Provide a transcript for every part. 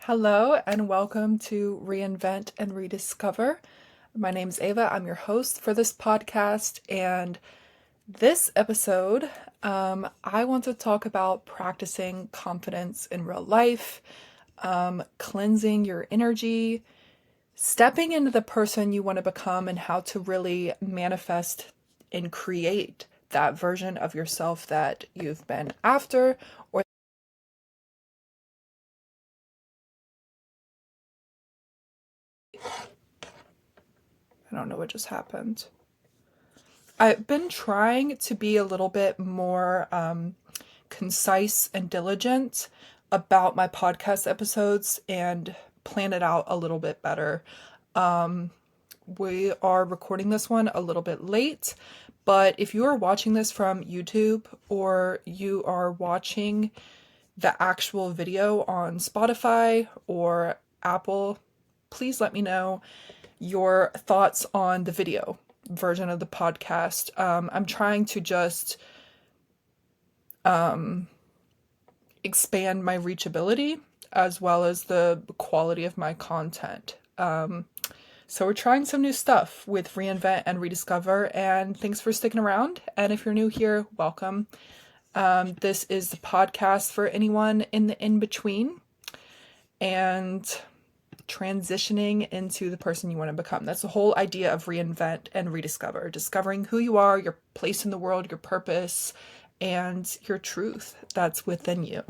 Hello and welcome to Reinvent and Rediscover. My name is Ava. I'm your host for this podcast, and this episode, I want to talk about practicing confidence in real life, cleansing your energy, stepping into the person you want to become, and how to really manifest and create that version of yourself that you've been after or I don't know what just happened. I've been trying to be a little bit more concise and diligent about my podcast episodes and plan it out a little bit better. We are recording this one a little bit late, but if you are watching this from YouTube or you are watching the actual video on Spotify or Apple, please let me know your thoughts on the video version of the podcast. I'm trying to just expand my reachability as well as the quality of my content. So we're trying some new stuff with Reinvent and Rediscover, and thanks for sticking around. And if you're new here, welcome. This is the podcast for anyone in the in-between and transitioning into the person you want to become. That's the whole idea of Reinvent and Rediscover. Discovering who you are, your place in the world, your purpose, and your truth that's within you.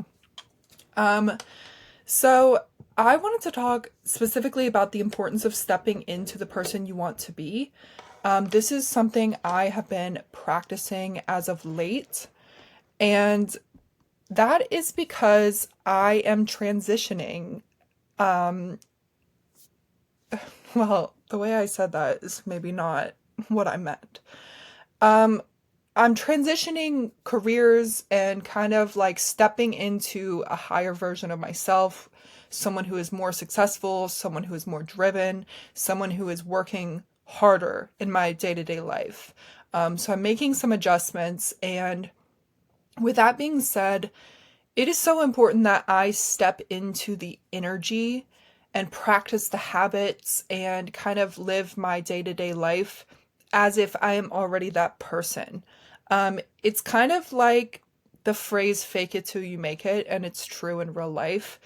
So I wanted to talk specifically about the importance of stepping into the person you want to be. This is something I have been practicing as of late, and that is because I am transitioning. Well, the way I said that is maybe not what I meant. I'm transitioning careers and kind of like stepping into a higher version of myself, someone who is more successful, someone who is more driven, someone who is working harder in my day-to-day life. So I'm making some adjustments, and with that being said, it is so important that I step into the energy and practice the habits and kind of live my day-to-day life as if I am already that person. It's kind of like the phrase fake it till you make it, and it's true in real life.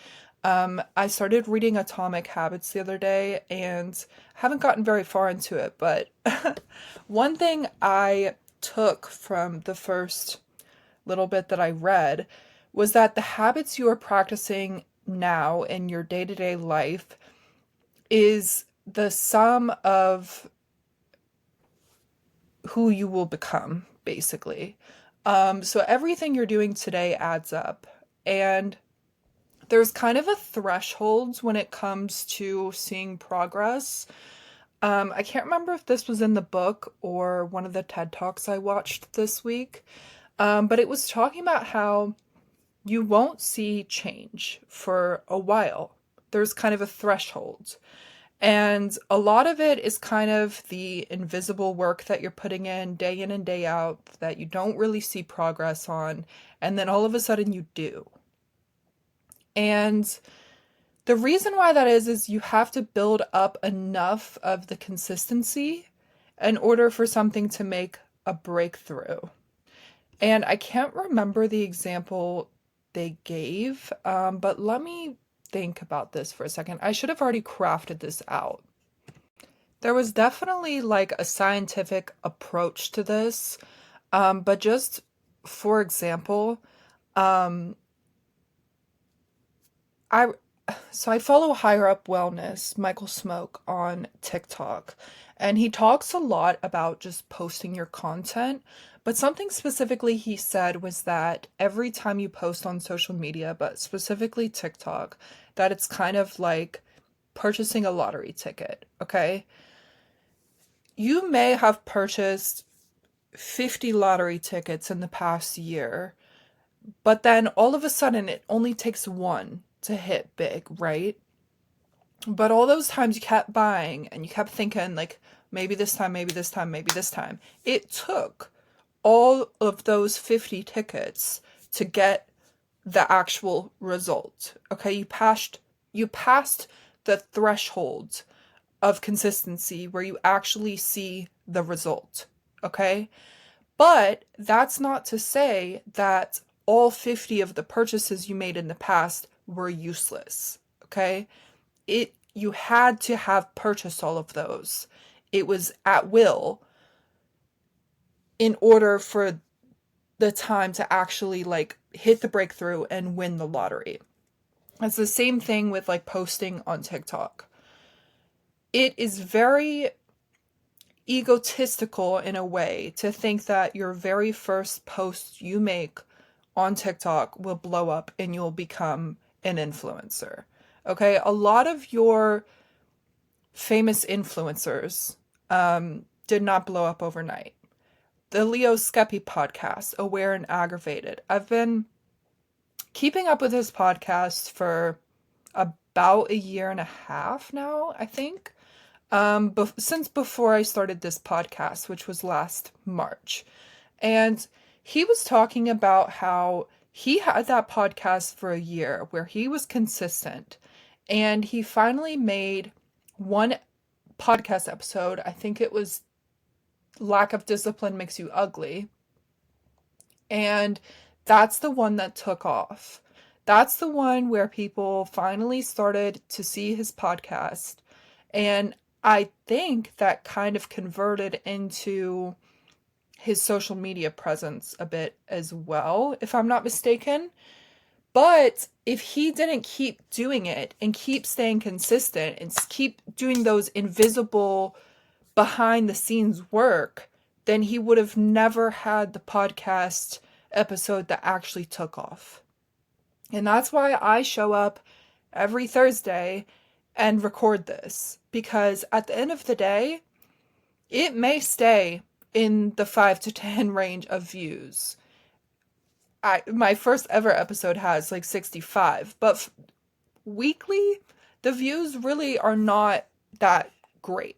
I started reading Atomic Habits the other day and haven't gotten very far into it, but one thing I took from the first little bit that I read was that the habits you are practicing now in your day-to-day life is the sum of who you will become, basically. So everything you're doing today adds up. And there's kind of a threshold when it comes to seeing progress. I can't remember if this was in the book or one of the TED Talks I watched this week, but it was talking about how you won't see change for a while. There's kind of a threshold. And a lot of it is kind of the invisible work that you're putting in and day out that you don't really see progress on. And then all of a sudden you do. And the reason why that is you have to build up enough of the consistency in order for something to make a breakthrough. And I can't remember the example they gave, but let me think about this for a second. I should have already crafted this out. There was definitely like a scientific approach to this, but just for example, um, I I follow Higher Up Wellness, Michael Smoke on TikTok, and he talks a lot about just posting your content. But something specifically he said was that every time you post on social media, but specifically TikTok, that it's kind of like purchasing a lottery ticket, okay? You may have purchased 50 lottery tickets in the past year, but then all of a sudden it only takes one to hit big, right? But all those times you kept buying and you kept thinking, like, maybe this time, maybe this time, maybe this time. It took all of those 50 tickets to get the actual result. Okay, You passed the threshold of consistency where you actually see the result. Okay? But that's not to say that all 50 of the purchases you made in the past were useless. Okay? You had to have purchased all of those. It was at will in order for the time to actually like hit the breakthrough and win the lottery. It's the same thing with like posting on TikTok. It is very egotistical in a way to think that your very first post you make on TikTok will blow up and you'll become an influencer. Okay, a lot of your famous influencers did not blow up overnight. The Leo Skeppy podcast, Aware and Aggravated. I've been keeping up with his podcast for about a year and a half now, I think. Since before I started this podcast, which was last March. And he was talking about how he had that podcast for a year where he was consistent. And he finally made one podcast episode. I think it was Lack of Discipline Makes You Ugly. And that's the one that took off. That's the one where people finally started to see his podcast. And I think that kind of converted into his social media presence a bit as well, if I'm not mistaken. But if he didn't keep doing it and keep staying consistent and keep doing those invisible behind the scenes work, then he would have never had the podcast episode that actually took off. And that's why I show up every Thursday and record this, because at the end of the day, it may stay in the 5 to 10 range of views. My first ever episode has like 65, but weekly, the views really are not that great.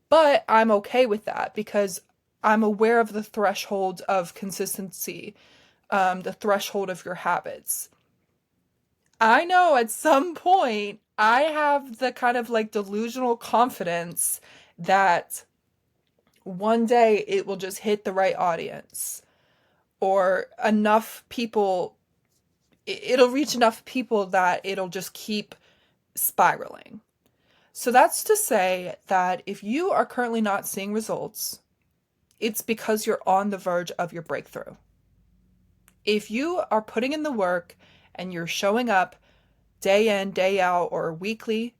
But I'm okay with that because I'm aware of the threshold of consistency, the threshold of your habits. I know at some point I have the kind of like delusional confidence that one day it will just hit the right audience or enough people, it'll reach enough people that it'll just keep spiraling. So that's to say that if you are currently not seeing results, it's because you're on the verge of your breakthrough. If you are putting in the work and you're showing up day in, day out, or weekly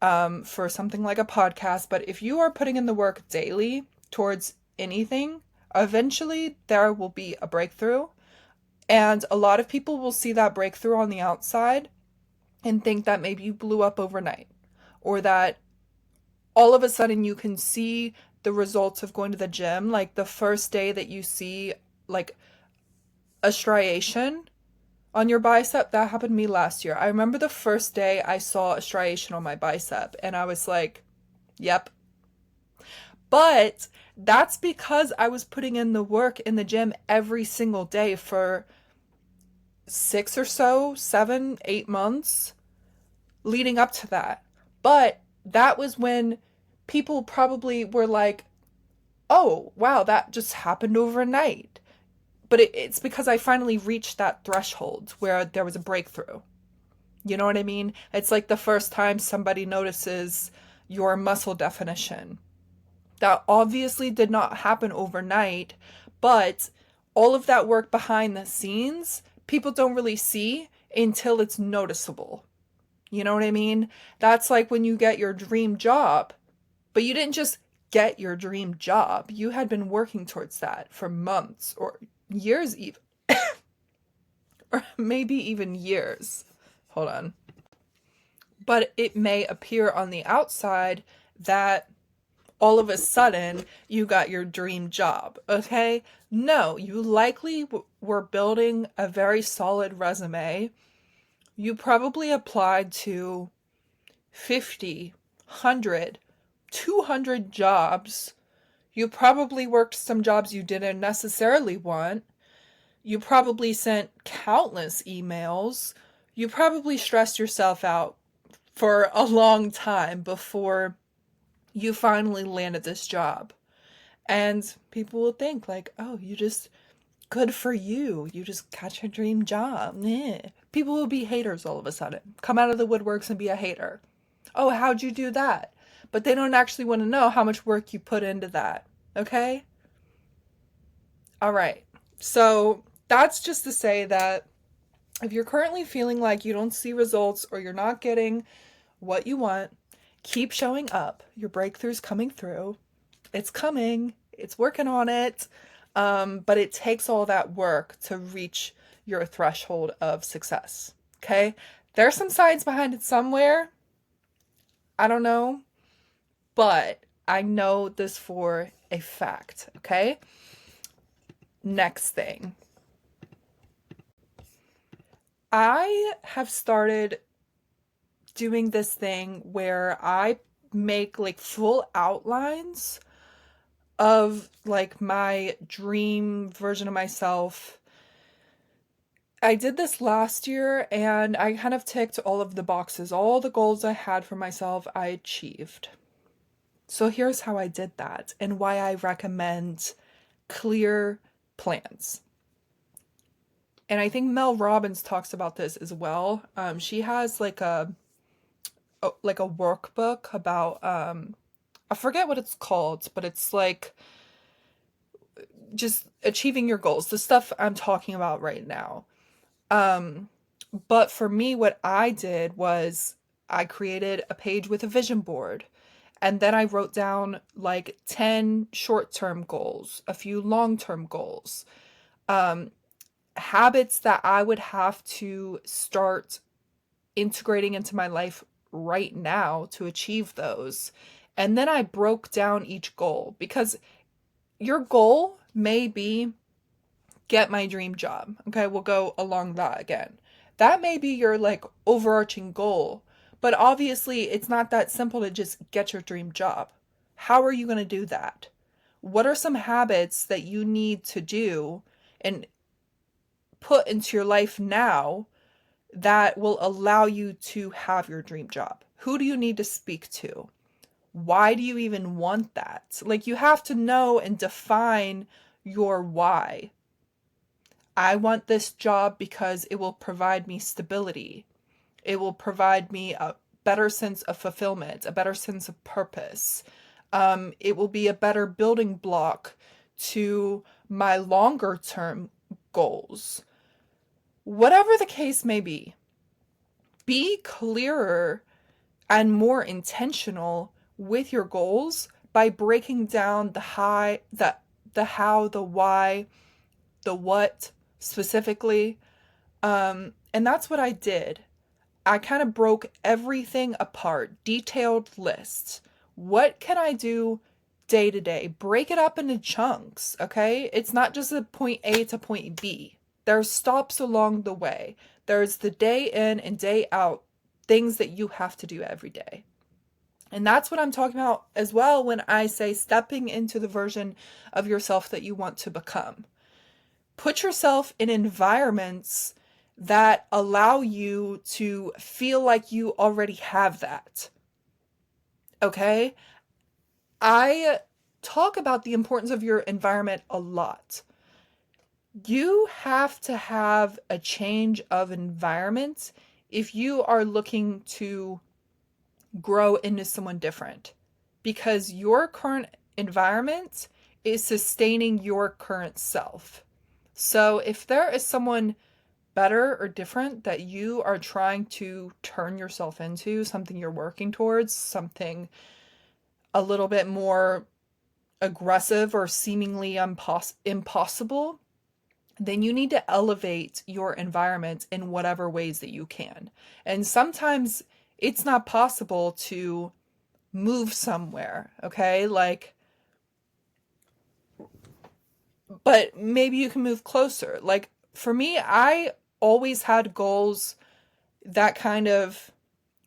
for something like a podcast, but if you are putting in the work daily towards anything, eventually there will be a breakthrough. And a lot of people will see that breakthrough on the outside and think that maybe you blew up overnight, or that all of a sudden you can see the results of going to the gym. Like the first day that you see like a striation on your bicep, that happened to me last year. I remember the first day I saw a striation on my bicep and I was like, yep. But that's because I was putting in the work in the gym every single day for 6 or so, 7, 8 months leading up to that. But that was when people probably were like, oh, wow, that just happened overnight. But it's because I finally reached that threshold where there was a breakthrough. You know what I mean? It's like the first time somebody notices your muscle definition. That obviously did not happen overnight, but all of that work behind the scenes, people don't really see until it's noticeable. You know what I mean? That's like when you get your dream job, but you didn't just get your dream job. You had been working towards that for months or years even. Or maybe even years. Hold on. But it may appear on the outside that all of a sudden you got your dream job, okay? No, you likely were building a very solid resume. You probably applied to 50, 100, 200 jobs. You probably worked some jobs you didn't necessarily want. You probably sent countless emails. You probably stressed yourself out for a long time before you finally landed this job. And people will think like, "Oh, you just good for you. You just got your dream job." Meh. People will be haters all of a sudden. Come out of the woodworks and be a hater. "Oh, how'd you do that?" But they don't actually want to know how much work you put into that. Okay? All right. So, that's just to say that if you're currently feeling like you don't see results or you're not getting what you want, keep showing up. Your breakthrough's coming through. It's coming. It's working on it. But it takes all that work to reach your threshold of success. Okay? There's some science behind it somewhere. I don't know. But I know this for a fact. Okay? Next thing. I have started doing this thing where I make like full outlines of like my dream version of myself. I did this last year and I kind of ticked all of the boxes. All the goals I had for myself, I achieved. So here's how I did that and why I recommend clear plans. And I think Mel Robbins talks about this as well. She has like a workbook about I forget what it's called, but it's like just achieving your goals, the stuff I'm talking about right now. Um, but for me, what I did was I created a page with a vision board. And then I wrote down like 10 short term goals, a few long term goals, um, habits that I would have to start integrating into my life right now to achieve those. And then I broke down each goal because your goal may be get my dream job. Okay, we'll go along that again. That may be your like overarching goal, but obviously it's not that simple to just get your dream job. How are you going to do that? What are some habits that you need to do and put into your life now that will allow you to have your dream job? Who do you need to speak to? Why do you even want that? Like, you have to know and define your why. I want this job because it will provide me stability. It will provide me a better sense of fulfillment, a better sense of purpose. It will be a better building block to my longer term goals. Whatever the case may be clearer and more intentional with your goals by breaking down the how, the why, the what specifically. And that's what I did. I kind of broke everything apart, detailed lists. What can I do day to day? Break it up into chunks, okay? It's not just a point A to point B. There's stops along the way. There's the day in and day out things that you have to do every day. And that's what I'm talking about as well when I say stepping into the version of yourself that you want to become. Put yourself in environments that allow you to feel like you already have that. Okay? I talk about the importance of your environment a lot. You have to have a change of environment if you are looking to grow into someone different, because your current environment is sustaining your current self. So if there is someone better or different that you are trying to turn yourself into, something you're working towards, something a little bit more aggressive or seemingly impossible, then you need to elevate your environment in whatever ways that you can. And sometimes it's not possible to move somewhere, okay? Like, but maybe you can move closer. Like, for me, I always had goals that kind of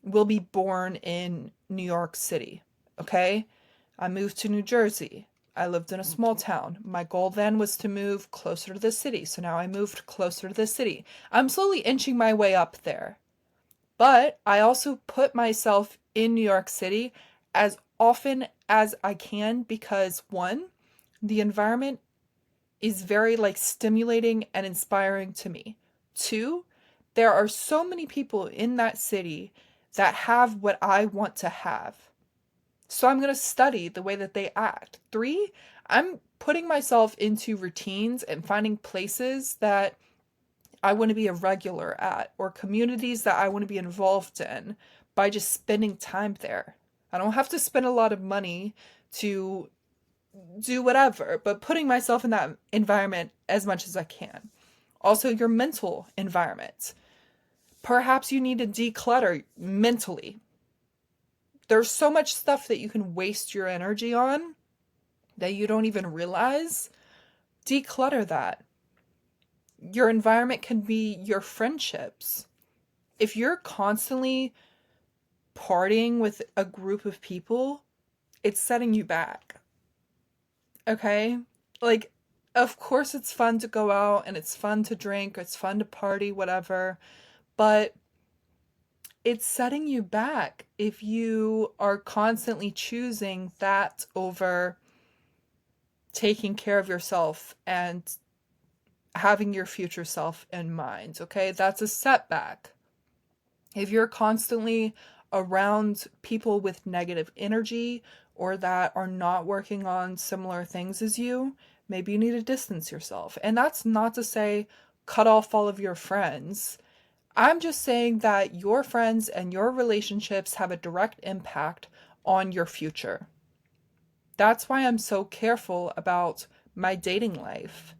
will be born in New York City, okay? I moved to New Jersey. I lived in a small town. My goal then was to move closer to the city. So now I moved closer to the city. I'm slowly inching my way up there. But I also put myself in New York City as often as I can because one, the environment is very like stimulating and inspiring to me. Two, there are so many people in that city that have what I want to have. So I'm going to study the way that they act. Three, I'm putting myself into routines and finding places that I want to be a regular at or communities that I want to be involved in by just spending time there. I don't have to spend a lot of money to do whatever, but putting myself in that environment as much as I can. Also, your mental environment. Perhaps you need to declutter mentally. There's so much stuff that you can waste your energy on that you don't even realize. Declutter that. Your environment can be your friendships. If you're constantly partying with a group of people, it's setting you back. Okay? Like, of course, it's fun to go out and it's fun to drink, it's fun to party, whatever, but it's setting you back if you are constantly choosing that over taking care of yourself and having your future self in mind. Okay? That's a setback. If you're constantly around people with negative energy or that are not working on similar things as you, maybe you need to distance yourself. And that's not to say cut off all of your friends. I'm just saying that your friends and your relationships have a direct impact on your future. That's why I'm so careful about my dating life.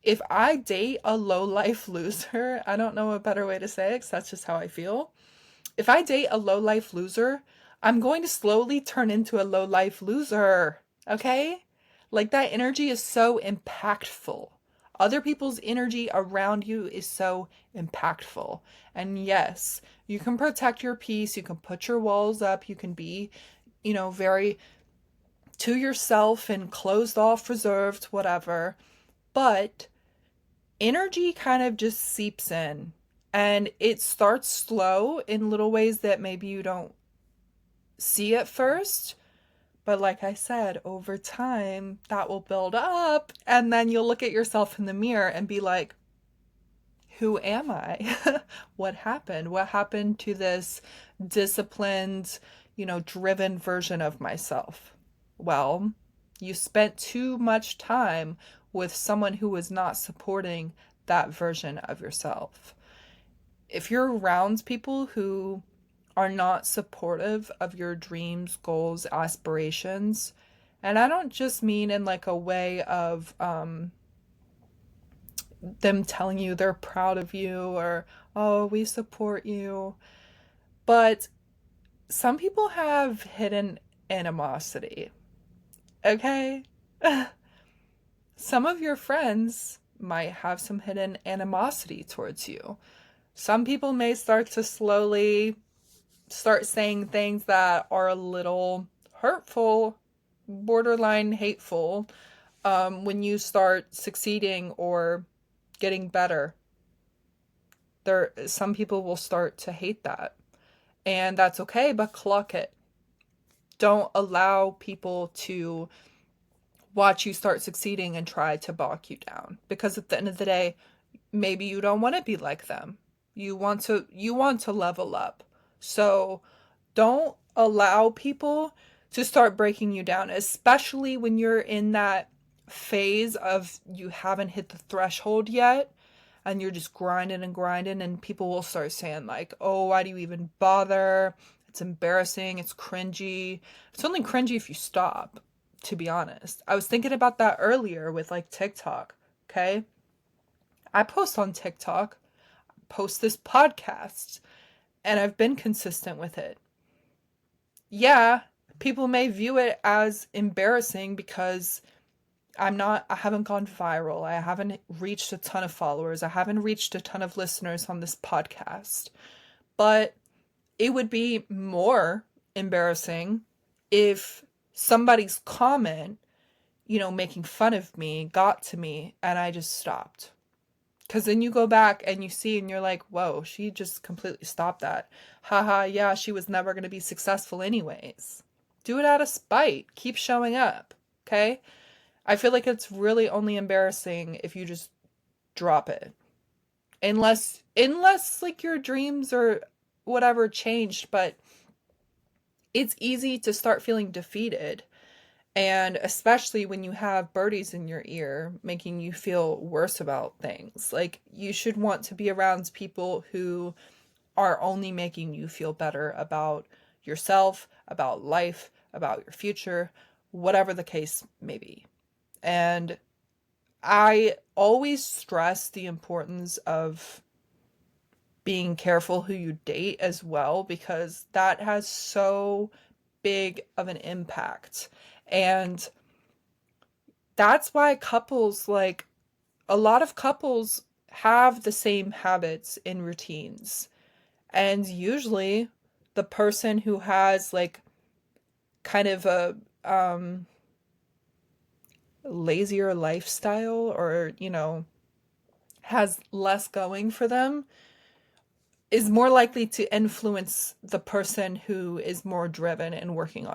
If I date a low life loser, I don't know a better way to say it because that's just how I feel. If I date a low life loser, I'm going to slowly turn into a low life loser. Okay? Like that energy is so impactful. Other people's energy around you is so impactful. And yes, you can protect your peace, you can put your walls up, you can be, very to yourself and closed off, reserved, whatever. But energy kind of just seeps in and it starts slow in little ways that maybe you don't see at first. But like I said, over time, that will build up. And then you'll look at yourself in the mirror and be like, who am I? What happened? What happened to this disciplined, driven version of myself? Well, you spent too much time with someone who was not supporting that version of yourself. If you're around people who are not supportive of your dreams, goals, aspirations, and I don't just mean in like a way of them telling you they're proud of you or, oh, we support you. But some people have hidden animosity, okay? Some of your friends might have some hidden animosity towards you. Some people may start to slowly start saying things that are a little hurtful, borderline hateful, when you start succeeding or getting better. Some people will start to hate that. And that's okay, but clock it. Don't allow people to watch you start succeeding and try to balk you down. Because at the end of the day, maybe you don't want to be like them. You want to level up. So don't allow people to start breaking you down, especially when you're in that phase of you haven't hit the threshold yet and you're just grinding and grinding, and people will start saying like, oh, why do you even bother? It's embarrassing, it's cringy. It's only cringy if you stop, to be honest. I was thinking about that earlier with like TikTok. Okay, I post on TikTok, post this podcast, and I've been consistent with it. Yeah, people may view it as embarrassing because I haven't gone viral. I haven't reached a ton of followers. I haven't reached a ton of listeners on this podcast. But it would be more embarrassing if somebody's comment, making fun of me got to me and I just stopped. Because then you go back and you see and you're like, whoa, she just completely stopped that. Haha, yeah, she was never going to be successful anyways. Do it out of spite. Keep showing up. Okay? I feel like it's really only embarrassing if you just drop it. Unless like your dreams or whatever changed, but it's easy to start feeling defeated. And especially when you have birdies in your ear making you feel worse about things. Like you should want to be around people who are only making you feel better about yourself, about life, about your future, whatever the case may be. And I always stress the importance of being careful who you date as well, because that has so big of an impact. And that's why couples, like a lot of couples, have the same habits and routines. And usually the person who has like kind of a lazier lifestyle, or, has less going for them, is more likely to influence the person who is more driven and working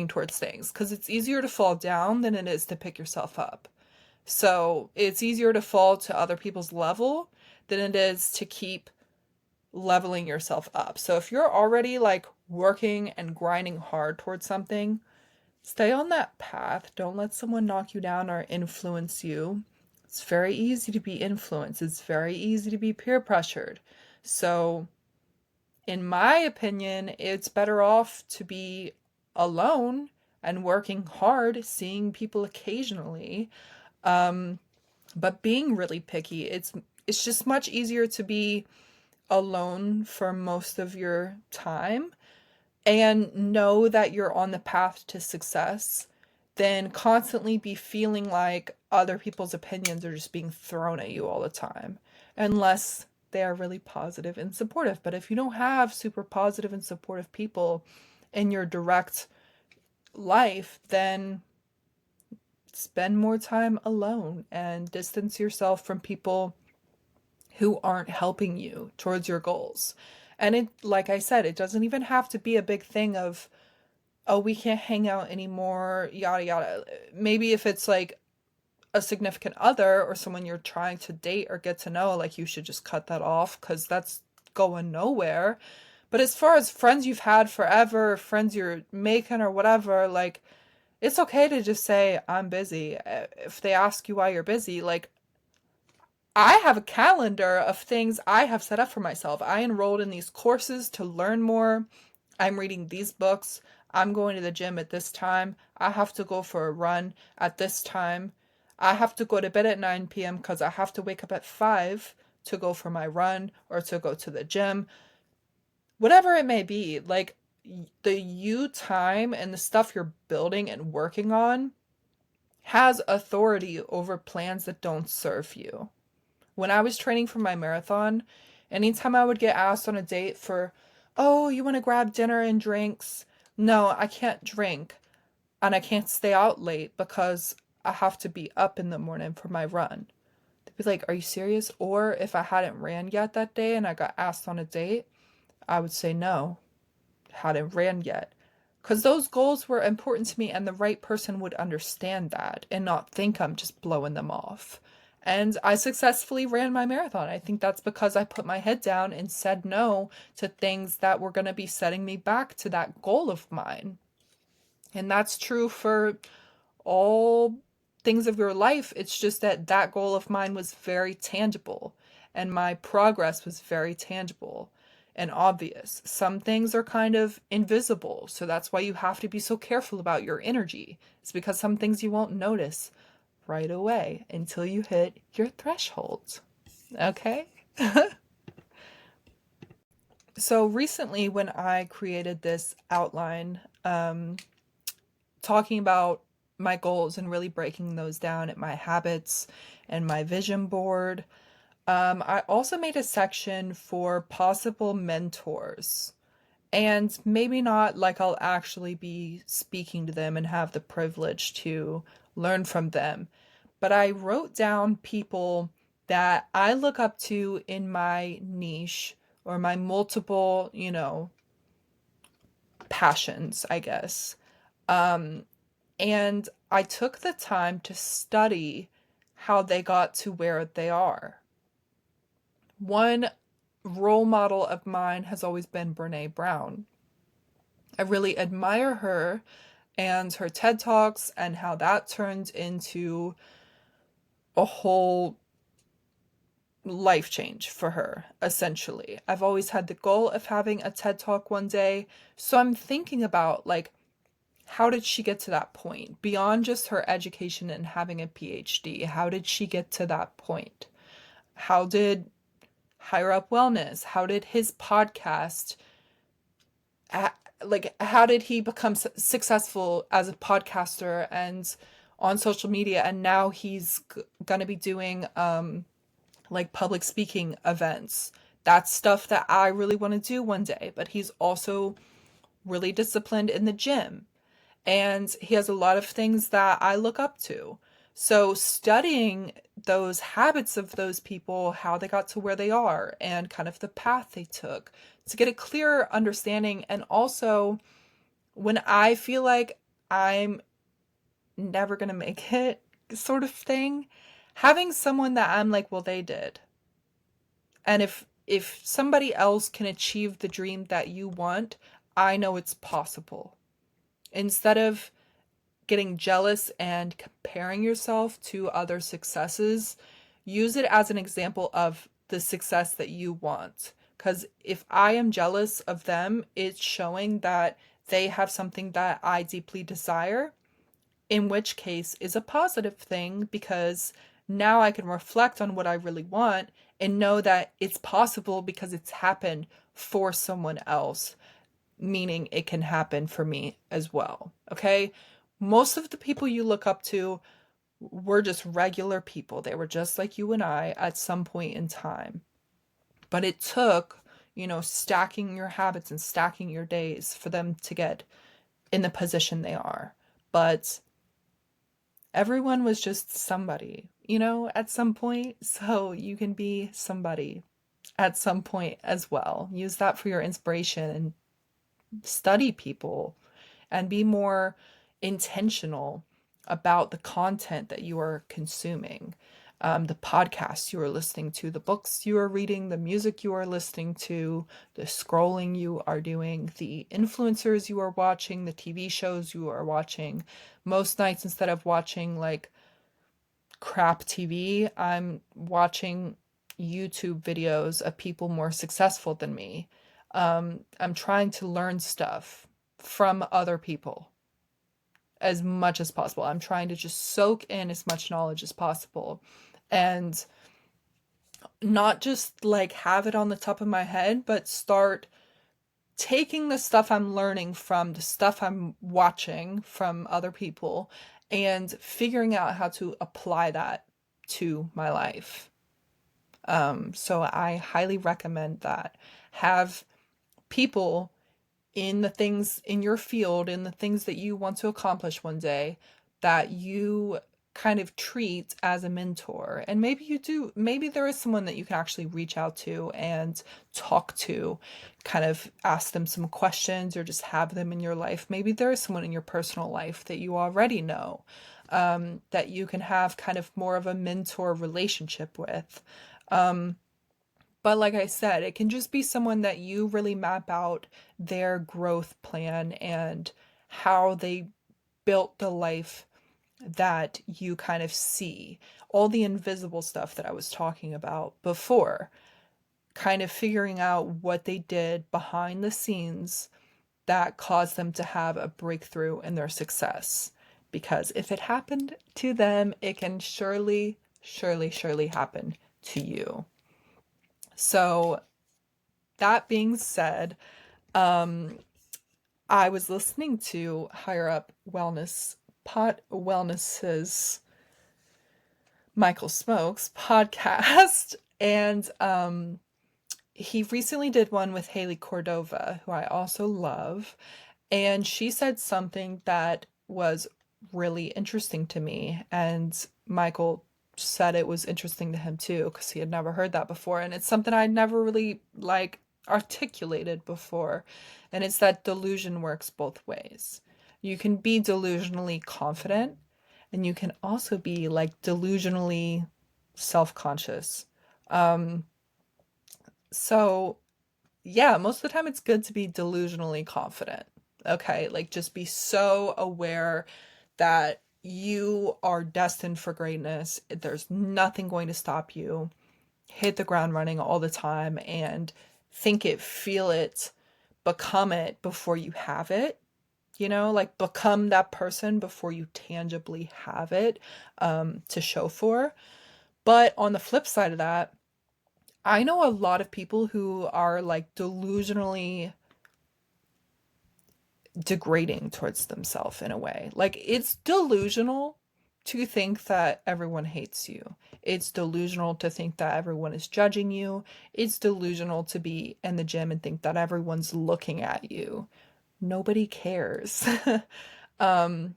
towards things, because it's easier to fall down than it is to pick yourself up. So it's easier to fall to other people's level than it is to keep leveling yourself up. So if you're already like working and grinding hard towards something, stay on that path. Don't let someone knock you down or influence you. It's very easy to be influenced. It's very easy to be peer pressured. So, in my opinion, it's better off to be alone and working hard, seeing people occasionally, but being really picky. It's just much easier to be alone for most of your time and know that you're on the path to success than constantly be feeling like other people's opinions are just being thrown at you all the time, unless they are really positive and supportive. But if you don't have super positive and supportive people in your direct life, then spend more time alone and distance yourself from people who aren't helping you towards your goals. And it, like I said, it doesn't even have to be a big thing of, oh, we can't hang out anymore, yada yada. Maybe if it's like a significant other or someone you're trying to date or get to know, like you should just cut that off because that's going nowhere. But as far as friends you've had forever, friends you're making or whatever, like it's okay to just say, I'm busy. If they ask you why you're busy, like I have a calendar of things I have set up for myself. I enrolled in these courses to learn more. I'm reading these books. I'm going to the gym at this time. I have to go for a run at this time. I have to go to bed at 9 p.m. because I have to wake up at 5 to go for my run or to go to the gym. Whatever it may be, like the you time and the stuff you're building and working on has authority over plans that don't serve you. When I was training for my marathon, anytime I would get asked on a date for, oh, you want to grab dinner and drinks? No, I can't drink and I can't stay out late because I have to be up in the morning for my run. They'd be like, are you serious? Or if I hadn't ran yet that day and I got asked on a date, I would say no, hadn't ran yet. Because those goals were important to me and the right person would understand that and not think I'm just blowing them off. And I successfully ran my marathon. I think that's because I put my head down and said no to things that were going to be setting me back to that goal of mine. And that's true for all things of your life. It's just that that goal of mine was very tangible and my progress was very tangible and obvious. Some things are kind of invisible. So that's why you have to be so careful about your energy. It's because some things you won't notice right away until you hit your thresholds. Okay? So recently, when I created this outline, talking about my goals and really breaking those down at my habits and my vision board, I also made a section for possible mentors. And maybe not like I'll actually be speaking to them and have the privilege to learn from them. But I wrote down people that I look up to in my niche or my multiple, passions, I guess. And I took the time to study how they got to where they are. One role model of mine has always been Brene Brown. I really admire her and her TED Talks and how that turned into a whole life change for her, essentially. I've always had the goal of having a TED Talk one day. So I'm thinking about, like, how did she get to that point? Beyond just her education and having a PhD, how did she get to that point? How did Higher Up Wellness, how did his podcast, like, how did he become successful as a podcaster and on social media? And now he's going to be doing, like, public speaking events. That's stuff that I really want to do one day. But he's also really disciplined in the gym. And he has a lot of things that I look up to. So studying those habits of those people, how they got to where they are, and kind of the path they took to get a clearer understanding. And also, when I feel like I'm never going to make it, sort of thing, having someone that I'm like, well, they did. And if somebody else can achieve the dream that you want, I know it's possible. Instead of getting jealous and comparing yourself to other successes, use it as an example of the success that you want. Because if I am jealous of them, it's showing that they have something that I deeply desire, in which case is a positive thing because now I can reflect on what I really want and know that it's possible because it's happened for someone else, meaning it can happen for me as well. Okay? Most of the people you look up to were just regular people. They were just like you and I at some point in time. But it took, stacking your habits and stacking your days for them to get in the position they are. But everyone was just somebody, at some point. So you can be somebody at some point as well. Use that for your inspiration and study people and be more intentional about the content that you are consuming, the podcasts you are listening to, the books you are reading, the music you are listening to, the scrolling you are doing, the influencers you are watching, the TV shows you are watching. Most nights, instead of watching like crap TV, I'm watching YouTube videos of people more successful than me. I'm trying to learn stuff from other people as much as possible. I'm trying to just soak in as much knowledge as possible and not just like have it on the top of my head, but start taking the stuff I'm learning from the stuff I'm watching from other people and figuring out how to apply that to my life. So I highly recommend that. Have people in the things in your field, in the things that you want to accomplish one day, that you kind of treat as a mentor. And maybe you do, maybe there is someone that you can actually reach out to and talk to, kind of ask them some questions or just have them in your life. Maybe there is someone in your personal life that you already know, that you can have kind of more of a mentor relationship with. But like I said, it can just be someone that you really map out their growth plan and how they built the life that you kind of see. All the invisible stuff that I was talking about before, kind of figuring out what they did behind the scenes that caused them to have a breakthrough in their success. Because if it happened to them, it can surely, surely, surely happen to you. So that being said, I was listening to Higher Up Wellness's Michael Smokes podcast, and he recently did one with Haley Cordova, who I also love, and she said something that was really interesting to me, and Michael said it was interesting to him too, because he had never heard that before. And it's something I'd never really like articulated before. And it's that delusion works both ways. You can be delusionally confident, and you can also be like delusionally self-conscious. Um, so yeah, most of the time it's good to be delusionally confident. Okay, like just be so aware that you are destined for greatness. There's nothing going to stop you. Hit the ground running all the time and think it, feel it, become it before you have it. Like become that person before you tangibly have it to show for. But on the flip side of that, I know a lot of people who are like delusionally degrading towards themselves in a way. Like it's delusional to think that everyone hates you. It's delusional to think that everyone is judging you. It's delusional to be in the gym and think that everyone's looking at you. Nobody cares. um,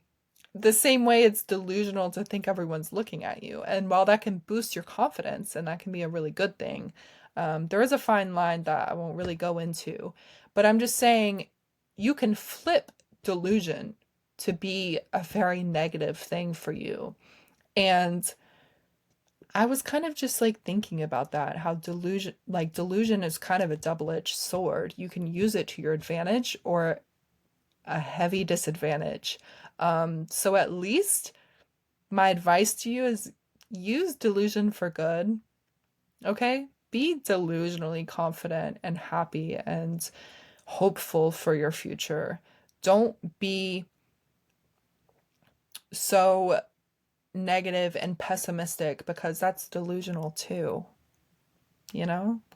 the same way it's delusional to think everyone's looking at you. And while that can boost your confidence and that can be a really good thing, there is a fine line that I won't really go into. But I'm just saying you can flip delusion to be a very negative thing for you. And I was kind of just like thinking about that, how delusion is kind of a double-edged sword. You can use it to your advantage or a heavy disadvantage. So at least my advice to you is use delusion for good. Okay? Be delusionally confident and happy and hopeful for your future. Don't be so negative and pessimistic because that's delusional too.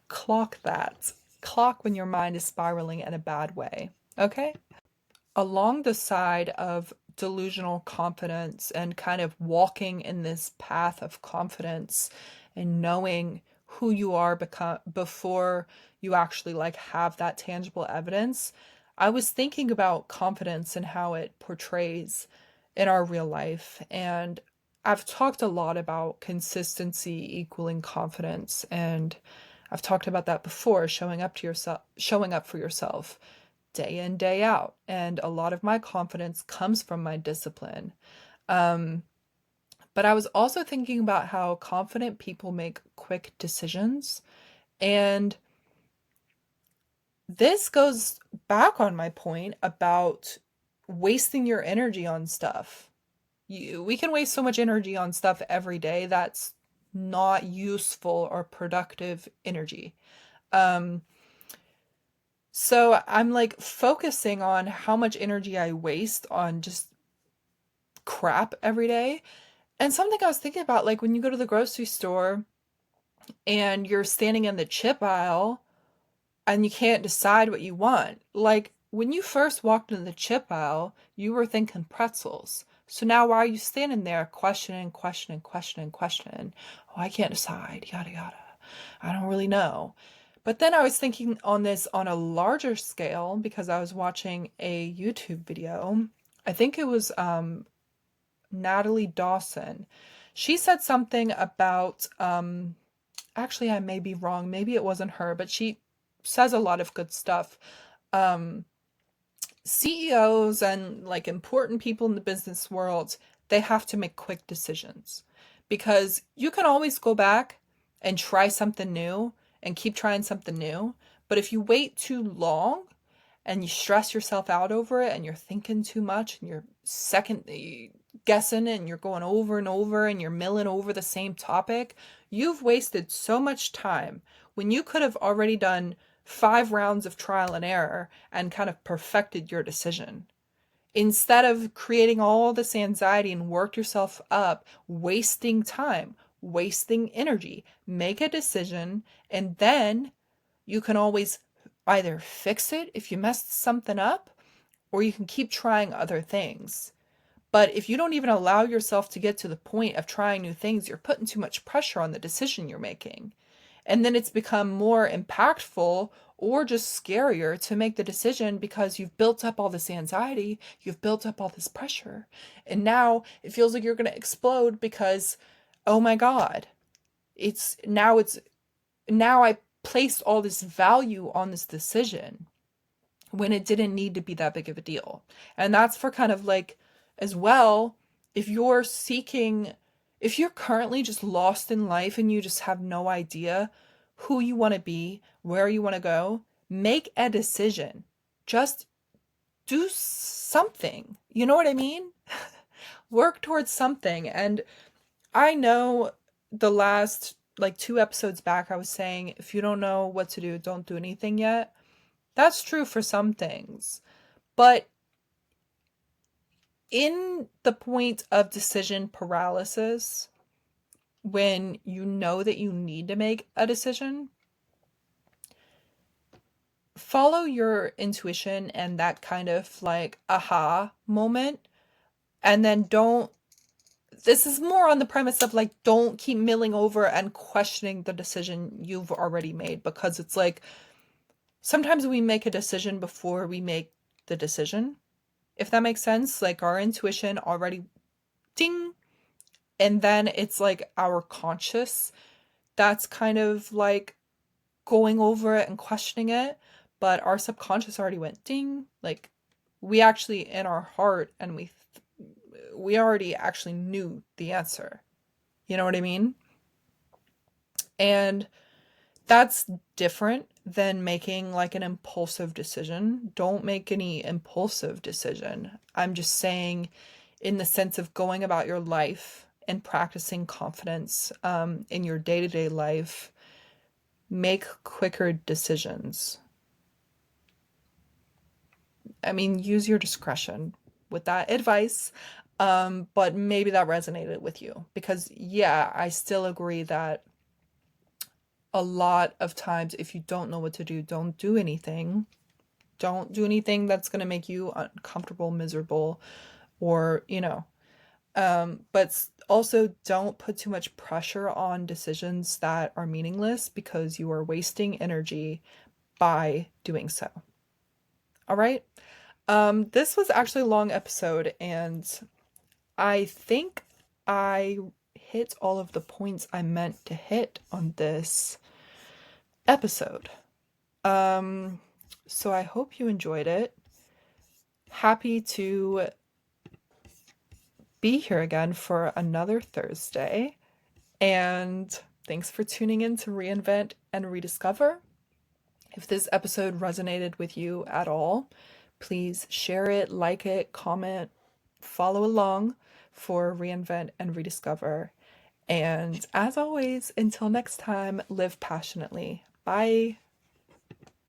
Clock that. Clock when your mind is spiraling in a bad way. Okay? Along the side of delusional confidence and kind of walking in this path of confidence and knowing who you are before you actually like have that tangible evidence, I was thinking about confidence and how it portrays in our real life. And I've talked a lot about consistency equaling confidence, and I've talked about that before, showing up for yourself day in, day out. And a lot of my confidence comes from my discipline. Um, but I was also thinking about how confident people make quick decisions. And this goes back on my point about wasting your energy on stuff. We can waste so much energy on stuff every day that's not useful or productive energy. Um, So I'm like focusing on how much energy I waste on just crap every day. And something I was thinking about, like when you go to the grocery store and you're standing in the chip aisle and you can't decide what you want. Like when you first walked into the chip aisle, you were thinking pretzels. So now why are you standing there questioning, questioning, questioning, questioning? Oh, I can't decide, yada, yada. I don't really know. But then I was thinking on this on a larger scale because I was watching a YouTube video. I think it was Natalie Dawson. She said something about, actually, I may be wrong. Maybe it wasn't her, but she says a lot of good stuff. Um, CEOs and like important people in the business world, they have to make quick decisions because you can always go back and try something new and keep trying something new. But if you wait too long and you stress yourself out over it and you're thinking too much and you're second guessing and you're going over and over and you're milling over the same topic, you've wasted so much time when you could have already done 5 rounds of trial and error and kind of perfected your decision. Instead of creating all this anxiety and work yourself up, wasting time, wasting energy, make a decision, and then you can always either fix it if you messed something up, or you can keep trying other things. But if you don't even allow yourself to get to the point of trying new things, you're putting too much pressure on the decision you're making. And then it's become more impactful or just scarier to make the decision because you've built up all this anxiety, you've built up all this pressure. And now it feels like you're going to explode because oh my God, it's now I placed all this value on this decision when it didn't need to be that big of a deal. And that's for kind of like, as well, if you're seeking, if you're currently just lost in life and you just have no idea who you want to be, where you want to go, make a decision. Just do something. You know what I mean? Work towards something. And I know the last like 2 episodes back, I was saying, if you don't know what to do, don't do anything yet. That's true for some things. But in the point of decision paralysis, when you know that you need to make a decision, follow your intuition and that kind of like aha moment. And then don't, this is more on the premise of like, don't keep milling over and questioning the decision you've already made, because it's like sometimes we make a decision before we make the decision, if that makes sense. Like our intuition already ding, and then it's like our conscious that's kind of like going over it and questioning it, but our subconscious already went ding. Like we actually in our heart, and we already actually knew the answer. You know what I mean? And that's different than making like an impulsive decision. Don't make any impulsive decision. I'm just saying, in the sense of going about your life and practicing confidence in your day to day life, make quicker decisions. I mean, use your discretion with that advice. But maybe that resonated with you, because yeah, I still agree that a lot of times, if you don't know what to do, don't do anything. Don't do anything that's going to make you uncomfortable, miserable, or, but also don't put too much pressure on decisions that are meaningless, because you are wasting energy by doing so. All right. This was actually a long episode, and I think I hit all of the points I meant to hit on this episode. So I hope you enjoyed it. Happy to be here again for another Thursday. And thanks for tuning in to Reinvent and Rediscover. If this episode resonated with you at all, please share it, like it, comment, follow along for Reinvent and Rediscover. And as always, until next time, live passionately. Bye.